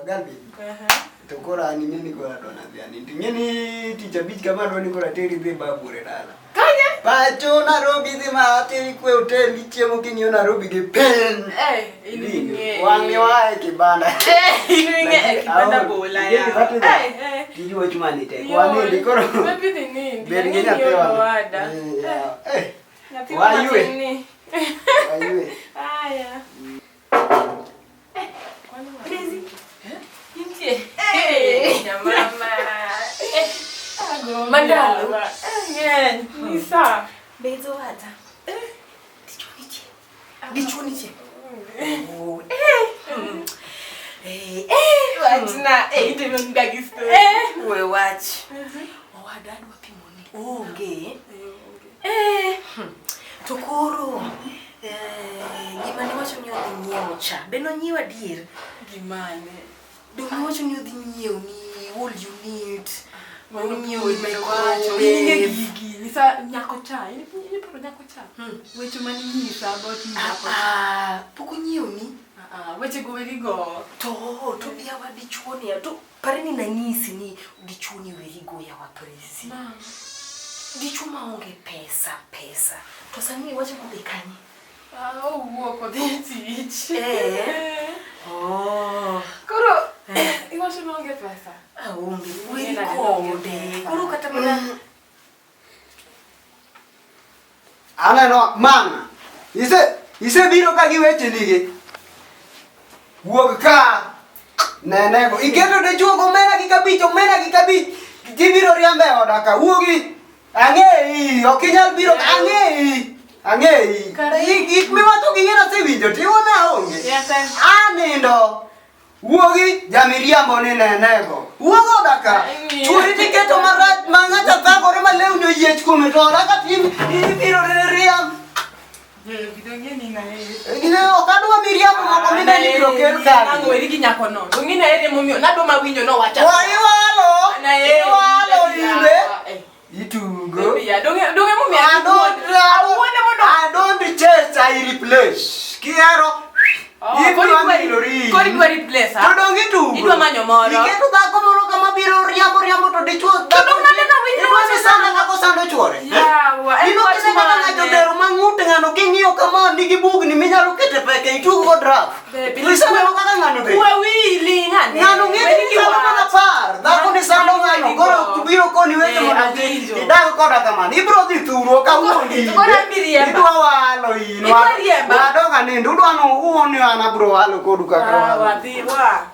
Galbi. To kora ni nini kora dona biani. Ngeni tijabit kama doni kora teri be babure dala. Kanya? Pacho Nairobi di ma teri kwe hotel chiemo kinyo Nairobi ge pen. Ini wangi wae kibanda. Ini kibanda bola ya. Kijua cuma ni te. Kwani ndi koro. Wapi ni nini? Beri ngenya pewa. Wayue. Wayue. Aya. Crazy. Inje. Mama. Mandalo. Ngen. Nisa. Bezo wata. Dichuniche. Oh. Watina. Ite mngagisto. We watch. Owadadu wapimoni. Onge. Tokoro. Gimane wacho ni odhi nyiewo cha. Beno nyiewa dier. Gimane? Dong wacho ni odhi nyiewo ni all you need. Nyiewo wacho. Inge gigi. Nisa nyako cha. Ini poro nyako cha. Weche mani nyisa about nyako. Poko nyiewo ni. Weche go werigo. To biawa dichuoni ya. To pareni na nyisi ni dichuoni werigo ya wapresi. Dichuma onge pesa. To sani wacho kube kanyi. Wuok odhi tich. Koro, iwacho ni onge pesa. Onge. Weri kode. Koro kata mana. Aneno mama. Ise biro ka gi weche nige. Wuok ka. Nenego. Iketo de chuo mena gi kabich. Gibiro riambe odaka. Wuogi. Ang'ei. Okinyal biro. Ang'ei. Gik miwacho gi ng'era sewinjo tiwona onge. Anindo. Wuogi jamiriambo ni nenego. Wuogo daka. Churi tiketo marach mang'acha thagore malewni oyiech kuome to oraka ibiro riam. Gidonge ni na Gine okadwa miriambo moko mine ni biro kel kari. Nango weri gi nyako no. Dongi na ere momio. Nado mawinjo no wacha. Iwalo imbe. Itugo. Donge momio. I don't chase, I replace. Kiero. Kori gwa replace ha? To dongi tugo. Idwa manyo moro. Iketo dhako moro kama biro riambo to dichuo. To dong na winjo. Idwa sanda kako sando chuore. Yawa. Ino kene kaka ng'ato dero mang'ute ng'ano king'iyo kama nigi bugni minyalo kete peke itugo go draft. Isano kaka ng'ano de. Wili ng'ane. Ng'ano ng'eni ki sando mana par. Dhako ni sando ng'ano. Koro biro koni weche mondo idag koda kamano. Ibro dhi thuro kawuondi. Idwa walo ino. Wadonga nindo. Udwa no uoni an abro walo kodu kaka walo. Wadhiwa.